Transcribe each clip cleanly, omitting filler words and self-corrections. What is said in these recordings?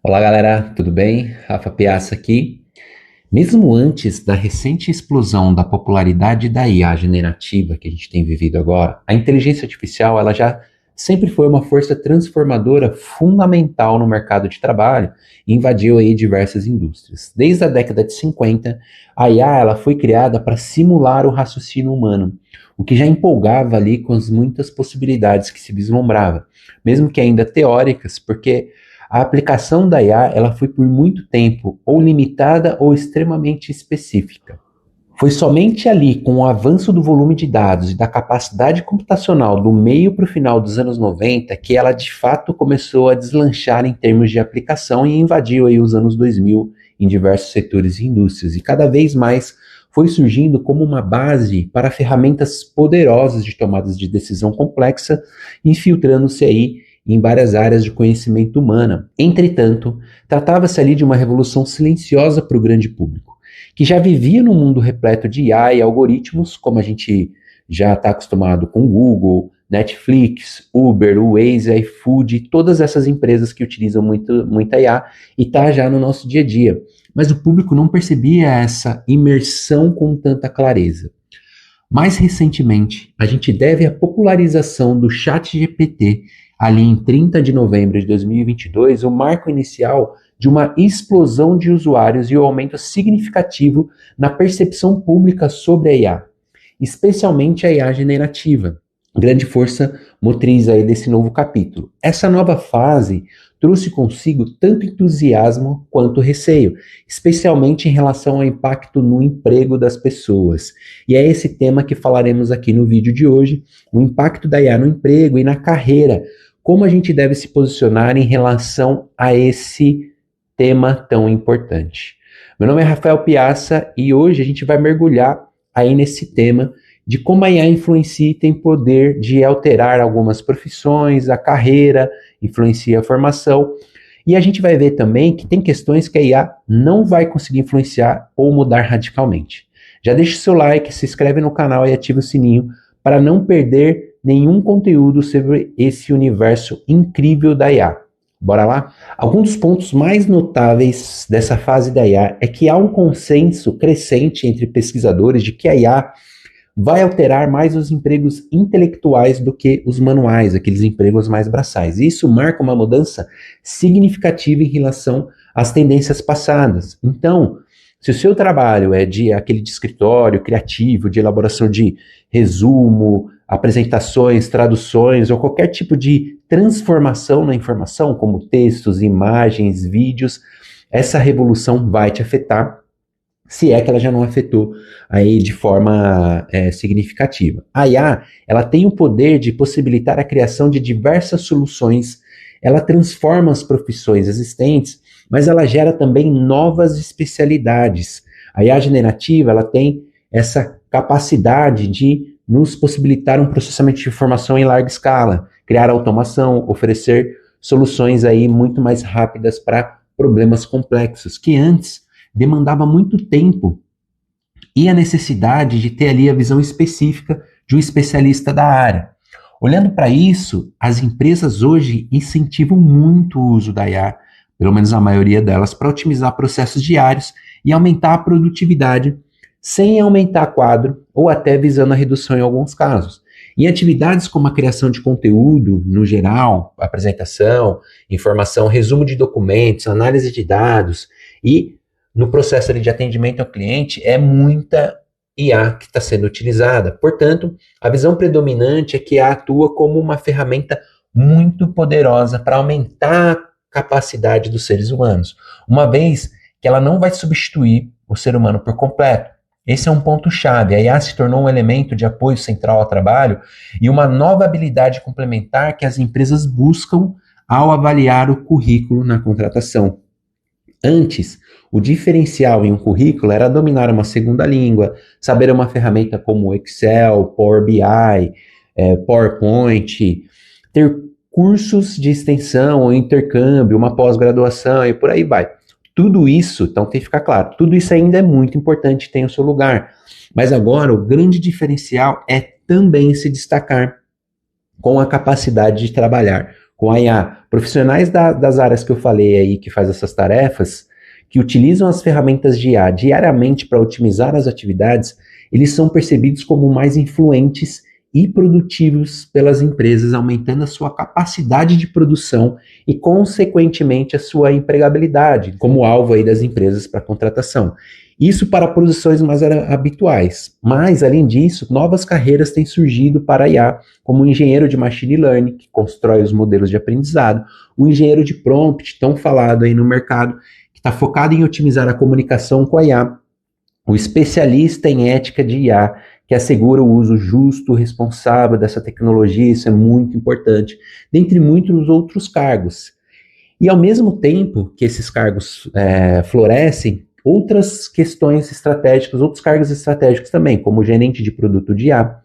Olá galera, tudo bem? Rafa Piazza aqui. Mesmo antes da recente explosão da popularidade da IA generativa que a gente tem vivido agora, a inteligência artificial ela já sempre foi uma força transformadora fundamental no mercado de trabalho e invadiu aí diversas indústrias. Desde a década de 50, a IA ela foi criada para simular o raciocínio humano, o que já empolgava ali com as muitas possibilidades que se vislumbrava, mesmo que ainda teóricas, porque a aplicação da IA ela foi por muito tempo ou limitada ou extremamente específica. Foi somente ali, com o avanço do volume de dados e da capacidade computacional do meio para o final dos anos 90, que ela de fato começou a deslanchar em termos de aplicação e invadiu aí os anos 2000 em diversos setores e indústrias. E cada vez mais foi surgindo como uma base para ferramentas poderosas de tomadas de decisão complexa, infiltrando-se aí em várias áreas de conhecimento humana. Entretanto, tratava-se ali de uma revolução silenciosa para o grande público, que já vivia num mundo repleto de IA e algoritmos, como a gente já está acostumado com Google, Netflix, Uber, Waze, iFood, todas essas empresas que utilizam muita IA e está já no nosso dia a dia. Mas o público não percebia essa imersão com tanta clareza. Mais recentemente, a gente deve à popularização do ChatGPT, ali em 30 de novembro de 2022, o marco inicial de uma explosão de usuários e o um aumento significativo na percepção pública sobre a IA, especialmente a IA generativa, grande força motriz aí desse novo capítulo. Essa nova fase trouxe consigo tanto entusiasmo quanto receio, especialmente em relação ao impacto no emprego das pessoas. E é esse tema que falaremos aqui no vídeo de hoje, o impacto da IA no emprego e na carreira, como a gente deve se posicionar em relação a esse tema tão importante. Meu nome é Rafael Piazza e hoje a gente vai mergulhar aí nesse tema de como a IA influencia e tem poder de alterar algumas profissões, a carreira, influencia a formação. E a gente vai ver também que tem questões que a IA não vai conseguir influenciar ou mudar radicalmente. Já deixa o seu like, se inscreve no canal e ativa o sininho para não perder nenhum conteúdo sobre esse universo incrível da IA. Bora lá? Alguns dos pontos mais notáveis dessa fase da IA é que há um consenso crescente entre pesquisadores de que a IA vai alterar mais os empregos intelectuais do que os manuais, aqueles empregos mais braçais. Isso marca uma mudança significativa em relação às tendências passadas. Então, se o seu trabalho é aquele de escritório criativo, de elaboração de resumo, apresentações, traduções ou qualquer tipo de transformação na informação, como textos, imagens, vídeos, essa revolução vai te afetar, se é que ela já não afetou aí de forma significativa. A IA, ela tem o poder de possibilitar a criação de diversas soluções, ela transforma as profissões existentes, mas ela gera também novas especialidades. A IA generativa, ela tem essa capacidade de nos possibilitar um processamento de informação em larga escala, criar automação, oferecer soluções aí muito mais rápidas para problemas complexos, que antes demandava muito tempo e a necessidade de ter ali a visão específica de um especialista da área. Olhando para isso, as empresas hoje incentivam muito o uso da IA, pelo menos a maioria delas, para otimizar processos diários e aumentar a produtividade, sem aumentar quadro ou até visando a redução em alguns casos. Em atividades como a criação de conteúdo, no geral, apresentação, informação, resumo de documentos, análise de dados e no processo ali de atendimento ao cliente, é muita IA que está sendo utilizada. Portanto, a visão predominante é que a IA atua como uma ferramenta muito poderosa para aumentar a capacidade dos seres humanos, uma vez que ela não vai substituir o ser humano por completo. Esse é um ponto-chave. A IA se tornou um elemento de apoio central ao trabalho e uma nova habilidade complementar que as empresas buscam ao avaliar o currículo na contratação. Antes, o diferencial em um currículo era dominar uma segunda língua, saber uma ferramenta como Excel, Power BI, PowerPoint, ter cursos de extensão ou intercâmbio, uma pós-graduação e por aí vai. Tudo isso, então tem que ficar claro, tudo isso ainda é muito importante, tem o seu lugar. Mas agora o grande diferencial é também se destacar com a capacidade de trabalhar com a IA. Profissionais das áreas que eu falei aí, que faz essas tarefas, que utilizam as ferramentas de IA diariamente para otimizar as atividades, eles são percebidos como mais influentes e produtivos pelas empresas, aumentando a sua capacidade de produção e, consequentemente, a sua empregabilidade, como alvo aí das empresas para contratação. Isso para posições mais habituais. Mas, além disso, novas carreiras têm surgido para a IA, como o engenheiro de machine learning, que constrói os modelos de aprendizado, o engenheiro de prompt, tão falado aí no mercado, que está focado em otimizar a comunicação com a IA, o especialista em ética de IA, que assegura o uso justo, responsável dessa tecnologia, isso é muito importante, dentre muitos outros cargos. E ao mesmo tempo que esses cargos florescem, outras questões estratégicas, outros cargos estratégicos também, como o gerente de produto de IA,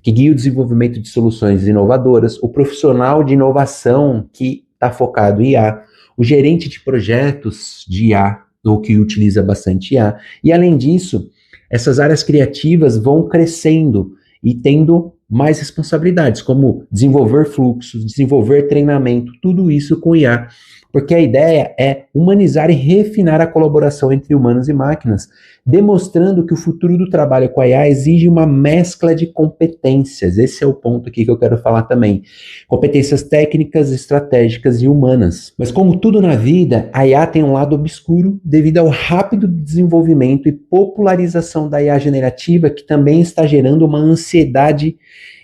que guia o desenvolvimento de soluções inovadoras, o profissional de inovação que está focado em IA, o gerente de projetos de IA, ou que utiliza bastante IA. E além disso, essas áreas criativas vão crescendo e tendo mais responsabilidades, como desenvolver fluxos, desenvolver treinamento, tudo isso com IA. Porque a ideia é humanizar e refinar a colaboração entre humanos e máquinas, demonstrando que o futuro do trabalho com a IA exige uma mescla de competências. Esse é o ponto aqui que eu quero falar também. Competências técnicas, estratégicas e humanas. Mas como tudo na vida, a IA tem um lado obscuro devido ao rápido desenvolvimento e popularização da IA generativa, que também está gerando uma ansiedade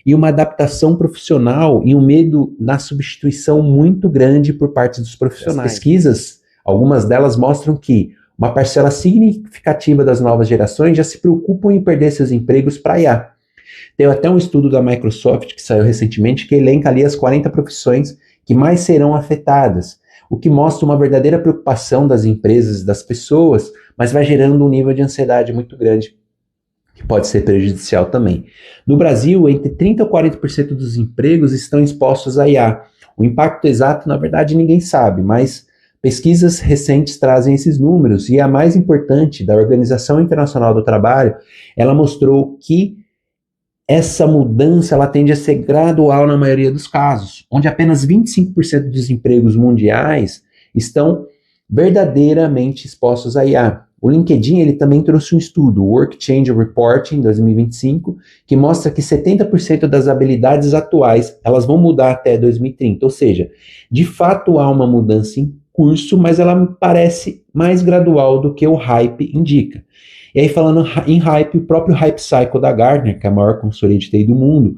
e uma adaptação profissional e um medo na substituição muito grande por parte dos profissionais. As pesquisas, algumas delas mostram que uma parcela significativa das novas gerações já se preocupam em perder seus empregos para a IA. Tem até um estudo da Microsoft que saiu recentemente que elenca ali as 40 profissões que mais serão afetadas, o que mostra uma verdadeira preocupação das empresas e das pessoas, mas vai gerando um nível de ansiedade muito grande, que pode ser prejudicial também. No Brasil, entre 30% e 40% dos empregos estão expostos à IA. O impacto exato, na verdade, ninguém sabe, mas pesquisas recentes trazem esses números, e a mais importante, da Organização Internacional do Trabalho, ela mostrou que essa mudança ela tende a ser gradual na maioria dos casos, onde apenas 25% dos empregos mundiais estão verdadeiramente expostos à IA. O LinkedIn ele também trouxe um estudo, o Work Change Report, em 2025, que mostra que 70% das habilidades atuais elas vão mudar até 2030. Ou seja, de fato há uma mudança em curso, mas ela me parece mais gradual do que o hype indica. E aí, falando em hype, o próprio Hype Cycle da Gartner, que é a maior consultoria de TI do mundo,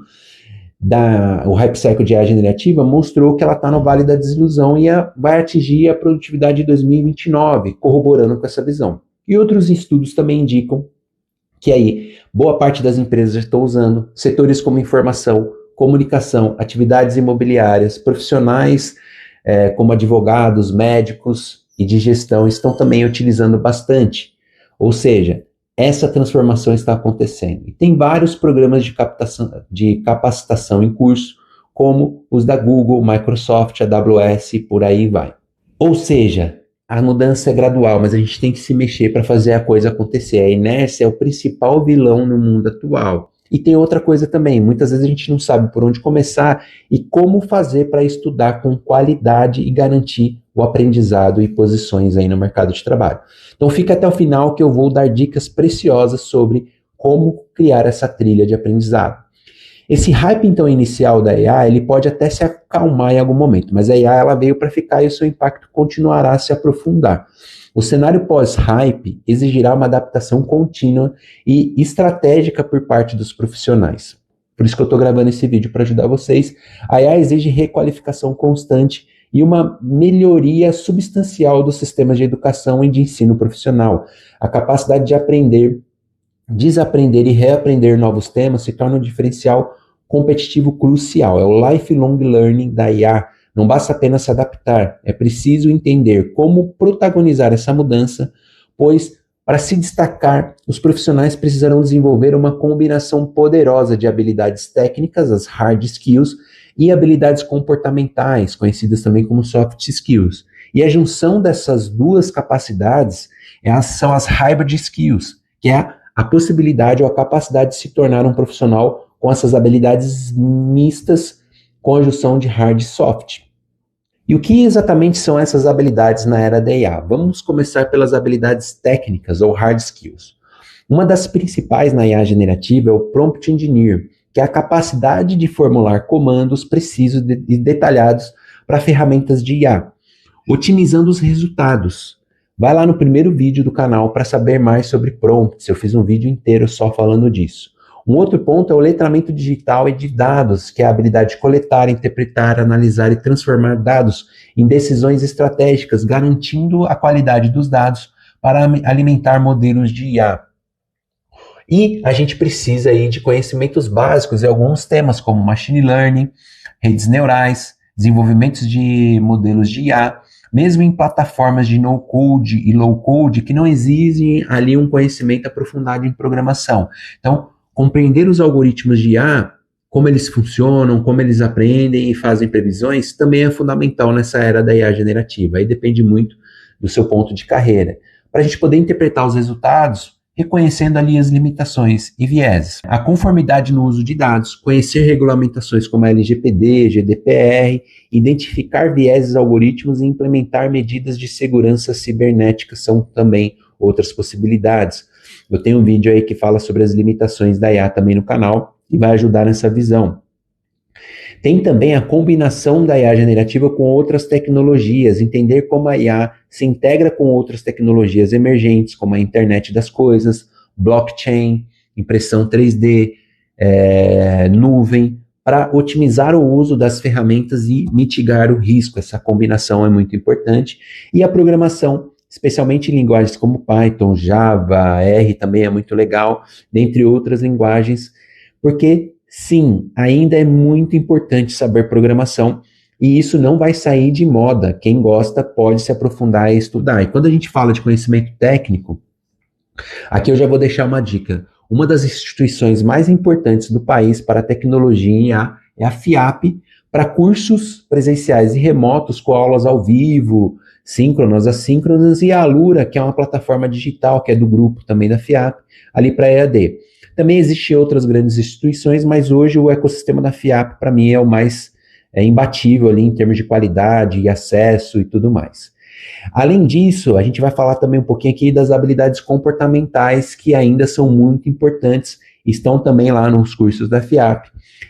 o Hype Cycle de IA generativa, mostrou que ela está no vale da desilusão e vai atingir a produtividade de 2029, corroborando com essa visão. E outros estudos também indicam que aí boa parte das empresas já estão usando setores como informação, comunicação, atividades imobiliárias, profissionais como advogados, médicos e de gestão estão também utilizando bastante. Ou seja, essa transformação está acontecendo. E tem vários programas de capacitação em curso, como os da Google, Microsoft, AWS e por aí vai. Ou seja, a mudança é gradual, mas a gente tem que se mexer para fazer a coisa acontecer. A inércia é o principal vilão no mundo atual. E tem outra coisa também, muitas vezes a gente não sabe por onde começar e como fazer para estudar com qualidade e garantir o aprendizado e posições aí no mercado de trabalho. Então fica até o final que eu vou dar dicas preciosas sobre como criar essa trilha de aprendizado. Esse hype então inicial da IA, ele pode até se acalmar em algum momento, mas a IA ela veio para ficar e o seu impacto continuará a se aprofundar. O cenário pós-hype exigirá uma adaptação contínua e estratégica por parte dos profissionais. Por isso que eu estou gravando esse vídeo para ajudar vocês. A IA exige requalificação constante e uma melhoria substancial dos sistemas de educação e de ensino profissional. A capacidade de aprender, desaprender e reaprender novos temas se torna um diferencial competitivo crucial. É o lifelong learning da IA. Não basta apenas se adaptar, é preciso entender como protagonizar essa mudança, pois, para se destacar, os profissionais precisarão desenvolver uma combinação poderosa de habilidades técnicas, as hard skills, e habilidades comportamentais, conhecidas também como soft skills. E a junção dessas duas capacidades são as hybrid skills, que é a possibilidade ou a capacidade de se tornar um profissional com essas habilidades mistas com a junção de hard e soft. E o que exatamente são essas habilidades na era da IA? Vamos começar pelas habilidades técnicas ou hard skills. Uma das principais na IA generativa é o Prompt Engineer, que é a capacidade de formular comandos precisos e detalhados para ferramentas de IA, otimizando os resultados. Vai lá no primeiro vídeo do canal para saber mais sobre prompts, eu fiz um vídeo inteiro só falando disso. Um outro ponto é o letramento digital e de dados, que é a habilidade de coletar, interpretar, analisar e transformar dados em decisões estratégicas, garantindo a qualidade dos dados para alimentar modelos de IA. E a gente precisa aí de conhecimentos básicos em alguns temas, como machine learning, redes neurais, desenvolvimentos de modelos de IA, mesmo em plataformas de no-code e low-code, que não exigem ali um conhecimento aprofundado em programação. Então, compreender os algoritmos de IA, como eles funcionam, como eles aprendem e fazem previsões, também é fundamental nessa era da IA generativa. Aí depende muito do seu ponto de carreira. Para a gente poder interpretar os resultados, reconhecendo ali as limitações e vieses. A conformidade no uso de dados, conhecer regulamentações como a LGPD, GDPR, identificar vieses algoritmos e implementar medidas de segurança cibernética são também outras possibilidades. Eu tenho um vídeo aí que fala sobre as limitações da IA também no canal e vai ajudar nessa visão. Tem também a combinação da IA generativa com outras tecnologias, entender como a IA se integra com outras tecnologias emergentes, como a internet das coisas, blockchain, impressão 3D, nuvem, para otimizar o uso das ferramentas e mitigar o risco. Essa combinação é muito importante. E a programação, especialmente em linguagens como Python, Java, R também é muito legal, dentre outras linguagens, porque sim, ainda é muito importante saber programação e isso não vai sair de moda. Quem gosta pode se aprofundar e estudar. E quando a gente fala de conhecimento técnico, aqui eu já vou deixar uma dica. Uma das instituições mais importantes do país para tecnologia em IA é a FIAP, para cursos presenciais e remotos com aulas ao vivo, síncronas, assíncronas, e a Alura, que é uma plataforma digital que é do grupo também da FIAP, ali para EAD. Também existem outras grandes instituições, mas hoje o ecossistema da FIAP, para mim, é o mais imbatível ali em termos de qualidade e acesso e tudo mais. Além disso, a gente vai falar também um pouquinho aqui das habilidades comportamentais, que ainda são muito importantes, estão também lá nos cursos da FIAP.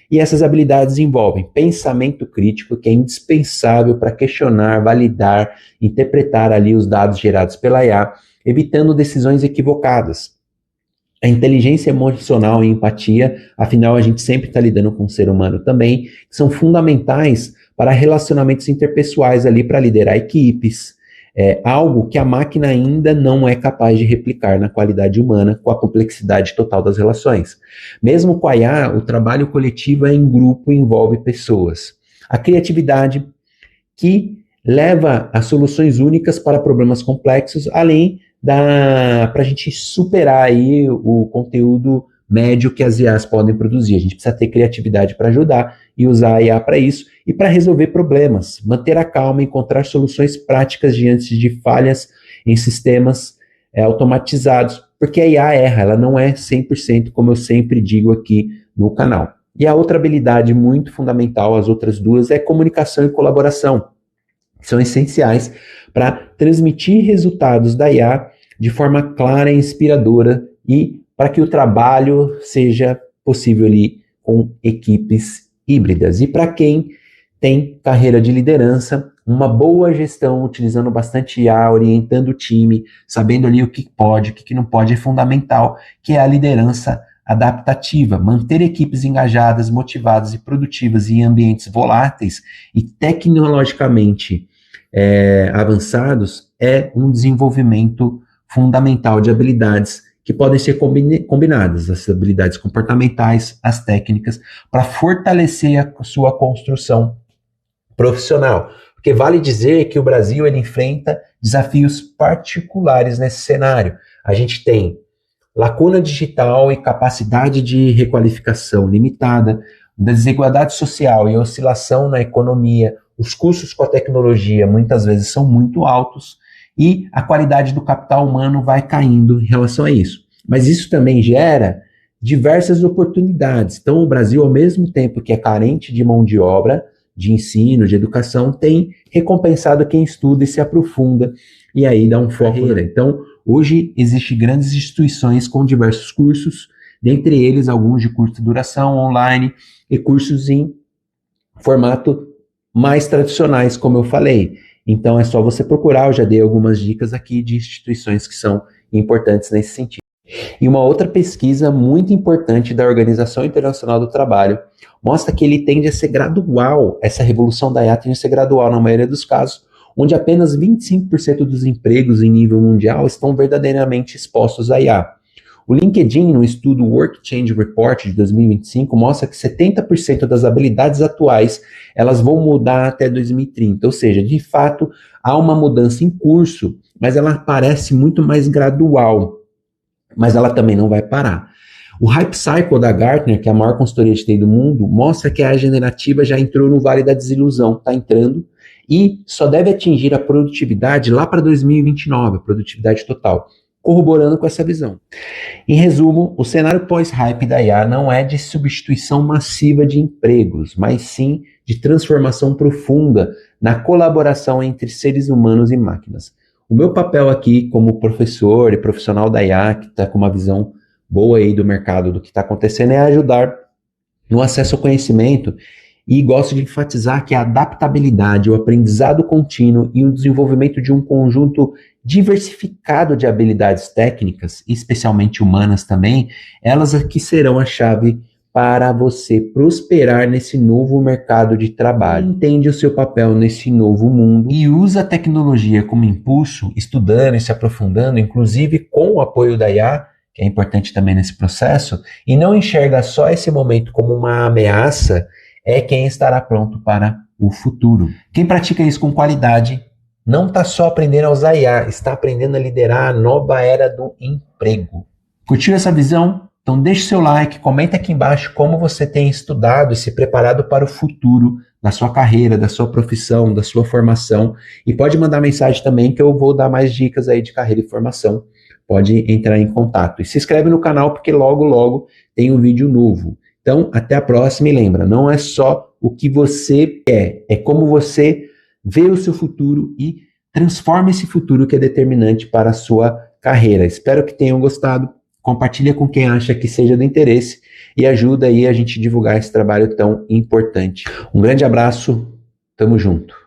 E essas habilidades envolvem pensamento crítico, que é indispensável para questionar, validar, interpretar ali os dados gerados pela IA, evitando decisões equivocadas. A inteligência emocional e empatia, afinal a gente sempre está lidando com o ser humano também, que são fundamentais para relacionamentos interpessoais ali, para liderar equipes, algo que a máquina ainda não é capaz de replicar na qualidade humana, com a complexidade total das relações. Mesmo com a IA, o trabalho coletivo é em grupo e envolve pessoas. A criatividade, que leva a soluções únicas para problemas complexos, além para a gente superar aí o conteúdo médio que as IAs podem produzir. A gente precisa ter criatividade para ajudar e usar a IA para isso e para resolver problemas, manter a calma, encontrar soluções práticas diante de falhas em sistemas automatizados, porque a IA erra, ela não é 100%, como eu sempre digo aqui no canal. E a outra habilidade muito fundamental, as outras duas, é comunicação e colaboração. São essenciais para transmitir resultados da IA de forma clara e inspiradora e para que o trabalho seja possível ali com equipes híbridas. E para quem tem carreira de liderança, uma boa gestão, utilizando bastante IA, orientando o time, sabendo ali o que pode, o que não pode, é fundamental, que é a liderança adaptativa, manter equipes engajadas, motivadas e produtivas em ambientes voláteis e tecnologicamente avançados é um desenvolvimento fundamental de habilidades que podem ser combinadas, as habilidades comportamentais, as técnicas, para fortalecer a sua construção profissional. Porque vale dizer que o Brasil ele enfrenta desafios particulares nesse cenário. A gente tem lacuna digital e capacidade de requalificação limitada, desigualdade social e oscilação na economia, os custos com a tecnologia muitas vezes são muito altos e a qualidade do capital humano vai caindo em relação a isso. Mas isso também gera diversas oportunidades. Então o Brasil, ao mesmo tempo que é carente de mão de obra, de ensino, de educação, tem recompensado quem estuda e se aprofunda, e aí dá um foco. Então, hoje existem grandes instituições com diversos cursos, dentre eles alguns de curta duração, online, e cursos em formato mais tradicionais, como eu falei. Então é só você procurar, eu já dei algumas dicas aqui de instituições que são importantes nesse sentido. E uma outra pesquisa muito importante da Organização Internacional do Trabalho mostra que ele tende a ser gradual, essa revolução da IA tende a ser gradual na maioria dos casos, onde apenas 25% dos empregos em nível mundial estão verdadeiramente expostos à IA. O LinkedIn, no estudo Work Change Report de 2025, mostra que 70% das habilidades atuais elas vão mudar até 2030, ou seja, de fato, há uma mudança em curso, mas ela parece muito mais gradual, mas ela também não vai parar. O Hype Cycle da Gartner, que é a maior consultoria de TI do mundo, mostra que a generativa já entrou no vale da desilusão, está entrando, e só deve atingir a produtividade lá para 2029, a produtividade total, corroborando com essa visão. Em resumo, o cenário pós-hype da IA não é de substituição massiva de empregos, mas sim de transformação profunda na colaboração entre seres humanos e máquinas. O meu papel aqui como professor e profissional da IA, que está com uma visão boa aí do mercado, do que está acontecendo, é ajudar no acesso ao conhecimento, e gosto de enfatizar que a adaptabilidade, o aprendizado contínuo e o desenvolvimento de um conjunto diversificado de habilidades técnicas, especialmente humanas também, elas aqui serão a chave para você prosperar nesse novo mercado de trabalho. Entende o seu papel nesse novo mundo e usa a tecnologia como impulso, estudando e se aprofundando, inclusive com o apoio da IA, que é importante também nesse processo, e não enxerga só esse momento como uma ameaça, é quem estará pronto para o futuro. Quem pratica isso com qualidade não está só aprendendo a usar IA, está aprendendo a liderar a nova era do emprego. Curtiu essa visão? Então deixe seu like, comenta aqui embaixo como você tem estudado e se preparado para o futuro da sua carreira, da sua profissão, da sua formação. E pode mandar mensagem também que eu vou dar mais dicas aí de carreira e formação. Pode entrar em contato. E se inscreve no canal porque logo, logo tem um vídeo novo. Então, até a próxima e lembra, não é só o que você quer, é como você vê o seu futuro e transforma esse futuro que é determinante para a sua carreira. Espero que tenham gostado, compartilha com quem acha que seja do interesse e ajuda aí a gente divulgar esse trabalho tão importante. Um grande abraço, tamo junto.